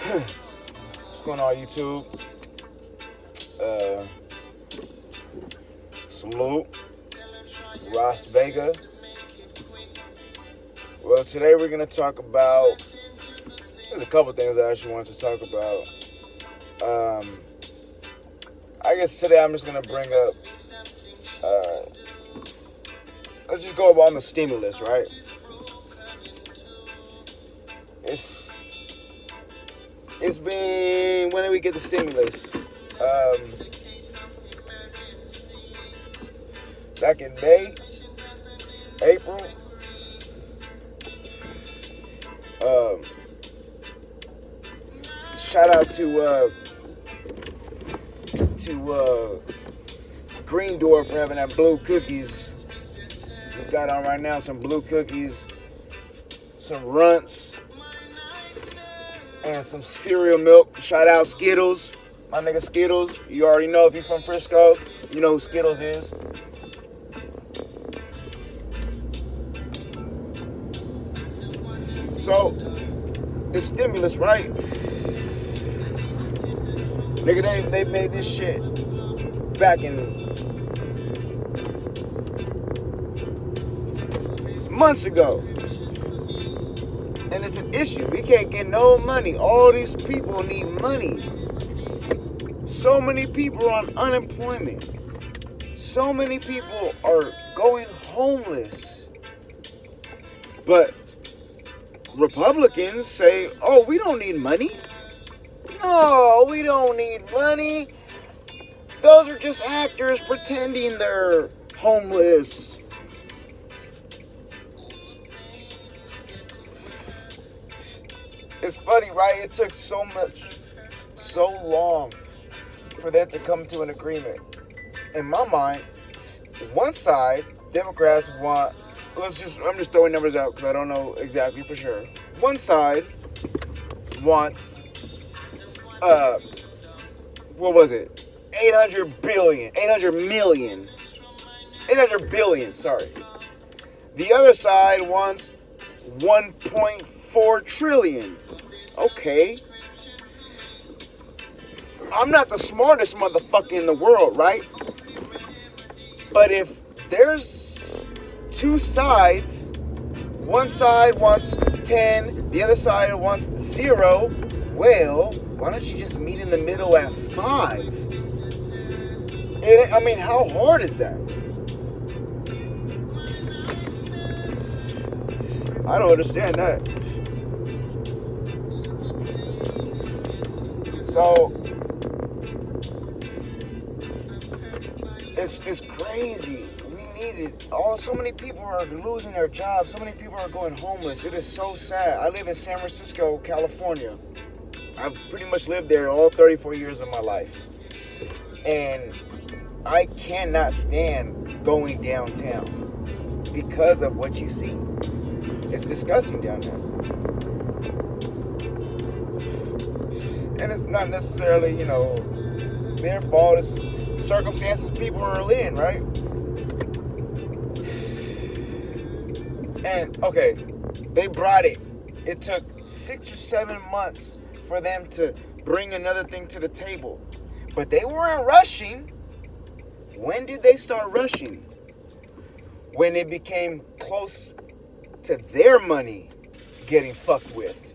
What's going on, YouTube? Uh, Salute, Las Vega. Well, today we're gonna talk about. There's a couple things I actually wanted to talk about. I guess today I'm just gonna bring up. Let's just go on the stimulus, right? It's been, when did we get the stimulus? Back in May, April. Shout out to Green Door for having that blue cookies. We got on right now some blue cookies, some runts, and some cereal milk. Shout out Skittles, my nigga Skittles. You already know, if you're from Frisco, you know who Skittles is. So, it's stimulus, right? Nigga, they made this shit back in months ago. And it's an issue. We can't get no money. All these people need money. So many people are on unemployment. So many people are going homeless. But Republicans say, oh, we don't need money. No, we don't need money. Those are just actors pretending they're homeless. It's funny, right? It took so long for them to come to an agreement. In my mind, one side, Democrats want, I'm just throwing numbers out because I don't know exactly for sure. One side wants, what was it? 800 billion, sorry. The other side wants 1.4 trillion. Okay. I'm not the smartest motherfucker in the world, right? But if there's two sides, one side wants 10, the other side wants 0, well, why don't you just meet in the middle at 5? How hard is that? I don't understand that. So it's crazy. We need it. So many people are losing their jobs. So many people are going homeless. It is so sad. I live in San Francisco, California. I've pretty much lived there all 34 years of my life. And I cannot stand going downtown because of what you see. It's disgusting down there. And it's not necessarily, their fault. It's circumstances people are in, right? And, okay, they brought it. It took 6 or 7 months for them to bring another thing to the table. But they weren't rushing. When did they start rushing? When it became close to their money getting fucked with.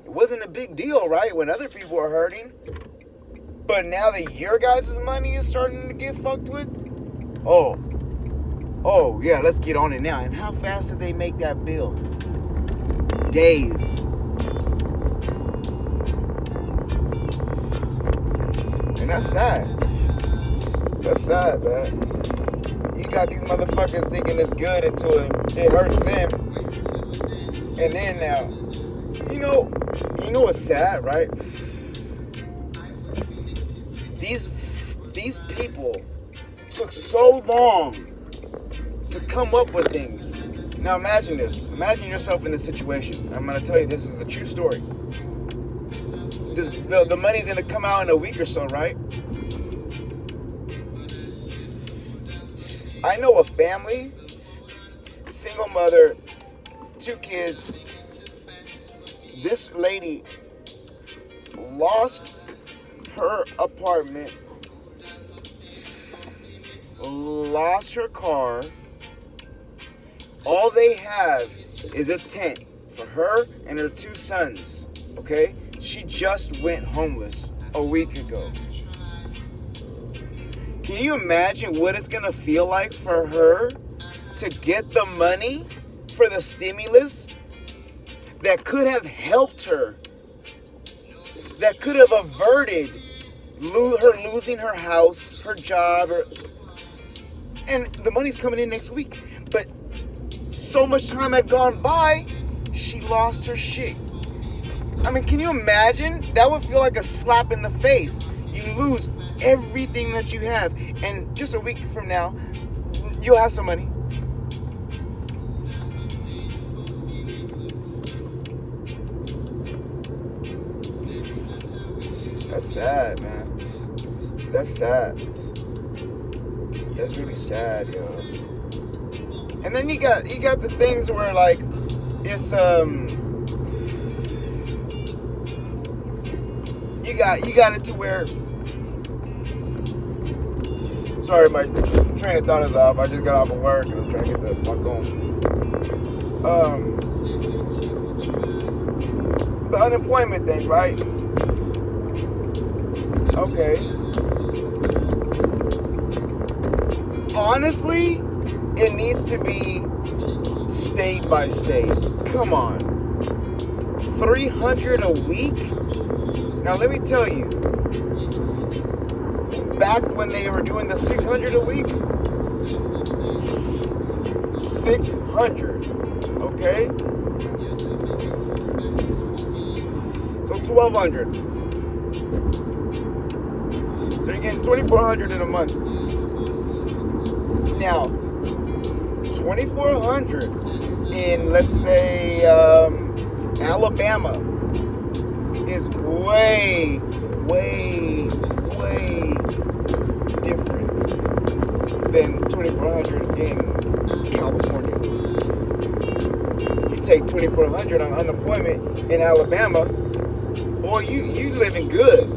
It wasn't a big deal, right? When other people are hurting. But now that your guys' money is starting to get fucked with, oh yeah, let's get on it now. And how fast did they make that bill? Days. And that's sad. That's sad, man. You got these motherfuckers thinking it's good until it hurts them. And then now, you know what's sad, right? These people took so long to come up with things. Now imagine this. Imagine yourself in this situation. I'm going to tell you, this is a true story. The money's going to come out in a week or so, right? I know a family, single mother, 2 kids. This lady lost her apartment, lost her car. All they have is a tent for her and her 2 sons, okay? She just went homeless a week ago. Can you imagine what it's gonna feel like for her to get the money for the stimulus that could have helped her, that could have averted her losing her house, her job, and the money's coming in next week. But so much time had gone by, she lost her shit. I mean, can you imagine? That would feel like a slap in the face. You lose everything that you have, and just a week from now, you'll have some money. That's sad, man. That's sad. That's really sad, yo. And then you got the things where like it's you got it to where, sorry, my train of thought is off. I just got off of work and I'm trying to get the fuck home. The unemployment thing, right? Okay. Honestly, it needs to be state by state. Come on. 300 a week? Now let me tell you, back when they were doing the 600 a week, 600, okay? So 1,200. So you're getting 2,400 in a month. Now, 2,400 in, let's say, Alabama is way different than 2,400 in California. You take 2,400 on unemployment in Alabama, boy, you living good.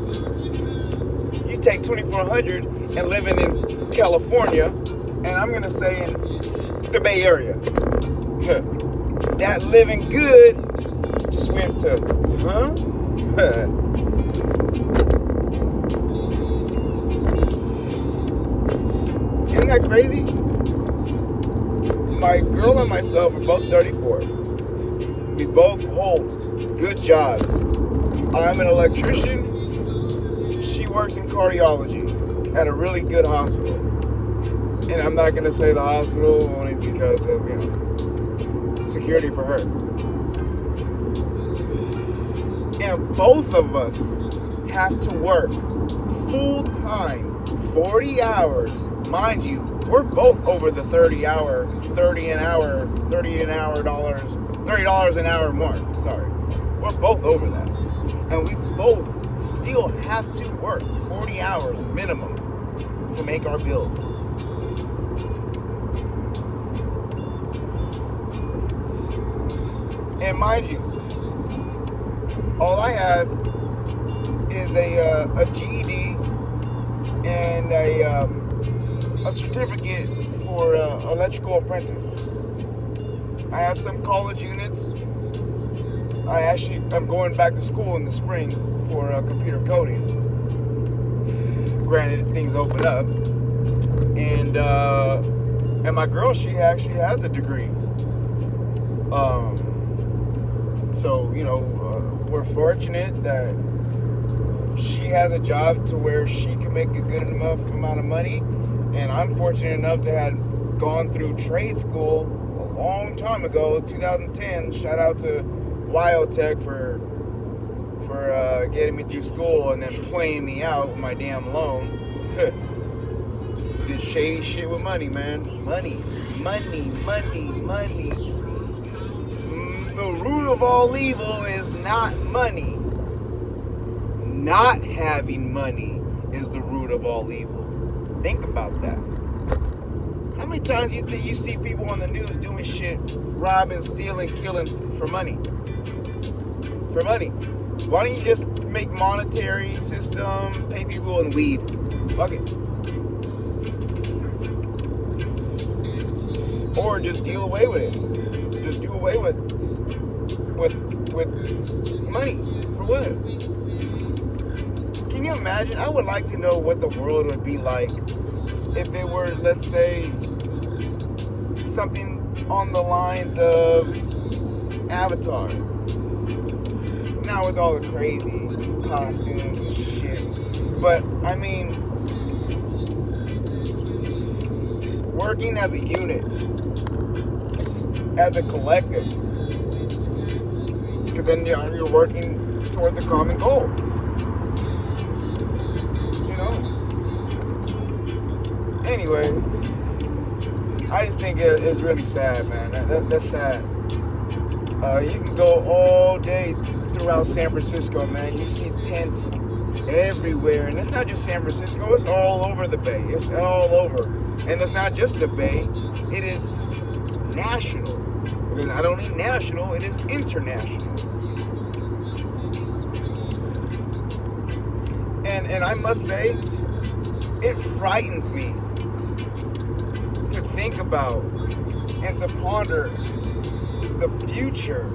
You take 2,400 and living in California, and I'm gonna say in the Bay Area, that living good just went to, Isn't that crazy? My girl and myself are both 34. We both hold good jobs. I'm an electrician. She works in cardiology at a really good hospital. And I'm not going to say the hospital only because of, security for her. And both of us have to work full time, 40 hours. Mind you, we're both over the $30 an hour mark. Sorry. We're both over that. And we both still have to work 40 hours minimum to make our bills. And mind you, all I have is a GED and a certificate for electrical apprentice. I have some college units. I'm going back to school in the spring for computer coding. Granted, things open up, and my girl, she actually has a degree. So we're fortunate that she has a job to where she can make a good enough amount of money, and I'm fortunate enough to have gone through trade school a long time ago, 2010. Shout out to Wildtech for getting me through school and then playing me out with my damn loan. Did shady shit with money, man. Money. The root of all evil is not money. Not having money is the root of all evil. Think about that. How many times do you think you see people on the news doing shit, robbing, stealing, killing for money? For money. Why don't you just make monetary system, pay people in weed. Fuck it. Or just deal away with it. Just do away with money. For what? Can you imagine? I would like to know what the world would be like if it were, let's say, something on the lines of Avatar. Now with all the crazy costumes and shit. But, I mean, working as a unit, as a collective, because then you're working towards a common goal. You know? Anyway, I just think it's really sad, man. That's sad. You can go all day throughout San Francisco, man. You see tents everywhere. And it's not just San Francisco. It's all over the Bay. It's all over. And it's not just the Bay. It is national. It is not only national, it is international. And I must say, it frightens me to think about and to ponder the future.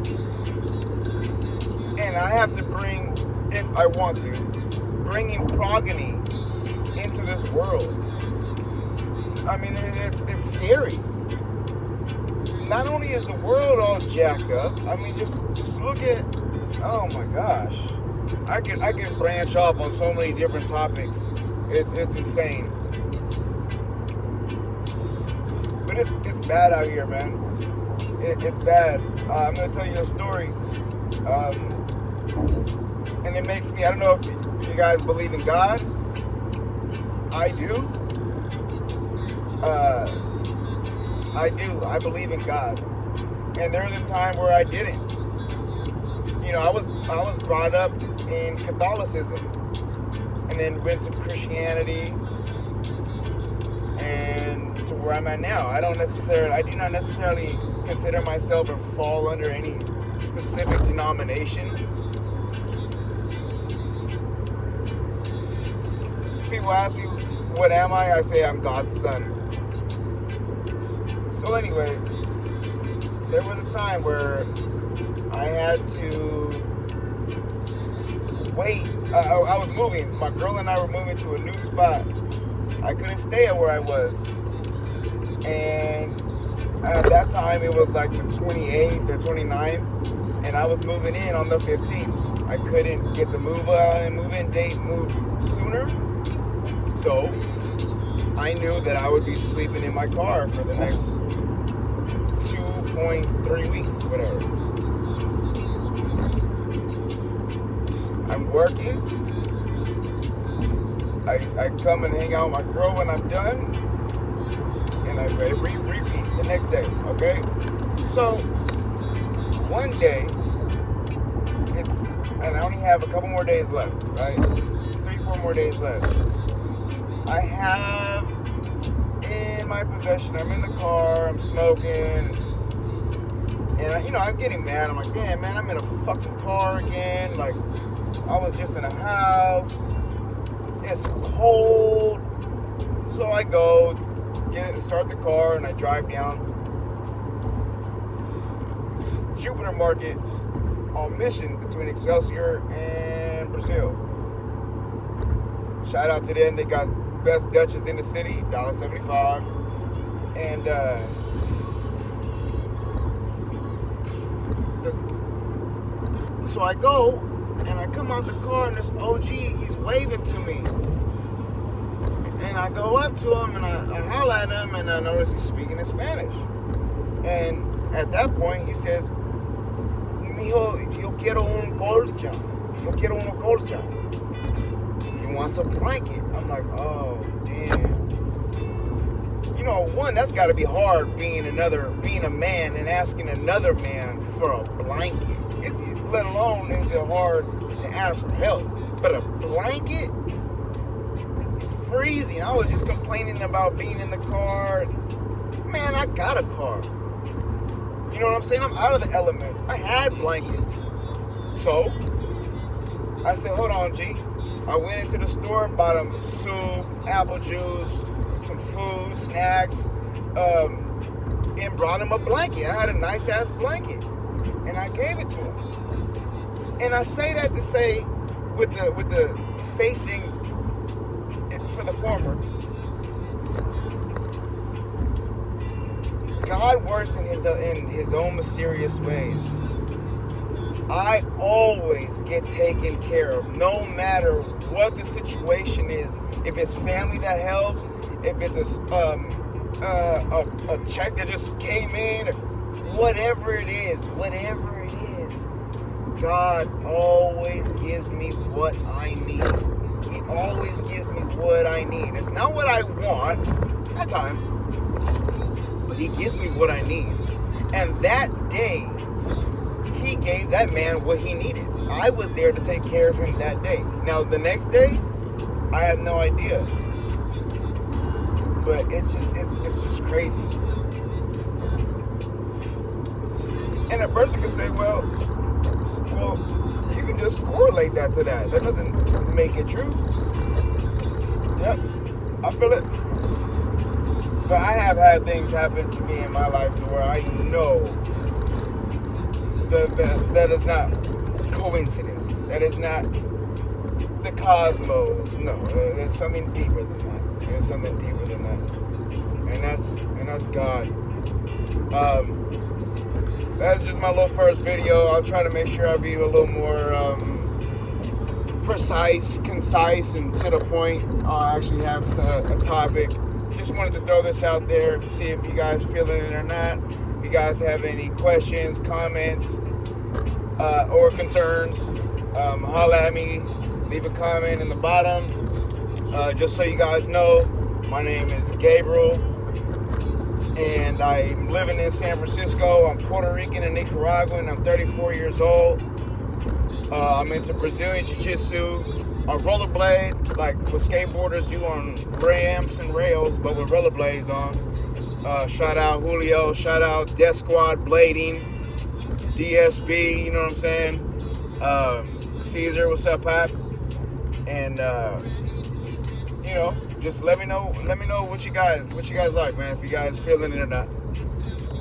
And I have to bring, if I want to, bringing progeny into this world. I mean, it's scary. Not only is the world all jacked up, I mean, just look at, oh my gosh. I can branch off on so many different topics. It's insane. But it's bad out here, man. It's bad. I'm going to tell you a story. And it makes me, I don't know if you guys believe in God. I do. I do. I believe in God. And there was a time where I didn't. You know, I was brought up in Catholicism and then went to Christianity and to where I'm at now. I do not necessarily consider myself or fall under any specific denomination. People ask me, what am I? I say I'm God's son. So anyway, there was a time where I had to wait. I was moving. My girl and I were moving to a new spot. I couldn't stay at where I was. And at that time, it was like the 28th or 29th. And I was moving in on the 15th. I couldn't get the move-in date moved sooner. So I knew that I would be sleeping in my car for the next 2.3 weeks, whatever. I'm working. I come and hang out with my girl when I'm done, and I repeat the next day. Okay. So one day, and I only have a couple more days left, right? 3-4 more days left. I have in my possession, I'm in the car, I'm smoking, and I'm getting mad. I'm like, damn, man, I'm in a fucking car again. Like, I was just in a house. It's cold. So I go, get it to start the car, and I drive down Jupiter Market on Mission between Excelsior and Brazil. Shout out to them. They got best Dutchess in the city, $1.75. And so I go, and I come out the car, and this OG, he's waving to me. And I go up to him, and I holler at him, and I notice he's speaking in Spanish. And at that point, he says, mijo, yo quiero un colcha. Yo quiero una colcha. He wants a blanket. I'm like, oh, damn. You know, one, that's got to be hard being a man and asking another man for a blanket. Let alone is it hard to ask for help. But a blanket? It's freezing. I was just complaining about being in the car. Man, I got a car. You know what I'm saying? I'm out of the elements. I had blankets. So, I said, hold on, G. I went into the store, bought him soup, apple juice, some food, snacks, and brought him a blanket. I had a nice ass blanket, and I gave it to him. And I say that to say, with the faith thing for the former, God works in his own mysterious ways. I always get taken care of, no matter what the situation is. If it's family that helps, if it's a check that just came in, or whatever it is, God always gives me what I need. He always gives me what I need. It's not what I want at times, but he gives me what I need. And that day, he gave that man what he needed. I was there to take care of him that day. Now, the next day, I have no idea. But it's just crazy. And a person can say, well, you can just correlate that to that. That doesn't make it true. Yep, I feel it. But I have had things happen to me in my life to where I know that is not coincidence. That is not the cosmos. No, there's something deeper than that. There's something deeper than that, and that's God. That's just my little first video. I'll try to make sure I be a little more precise, concise, and to the point. I'll actually have a topic. Just wanted to throw this out there to see if you guys feeling it or not. If you guys have any questions, comments, or concerns, holla at me. Leave a comment in the bottom. Just so you guys know, my name is Gabriel, and I'm living in San Francisco. I'm Puerto Rican and Nicaraguan. I'm 34 years old. I'm into Brazilian Jiu-Jitsu. I rollerblade like what skateboarders do on ramps and rails, but with rollerblades on. Shout out Julio. Shout out Death Squad Blading. DSB, you know what I'm saying? Caesar, what's up, Pop? And just let me know what you guys like, man, if you guys feeling it or not.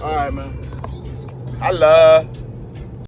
All right, man. I love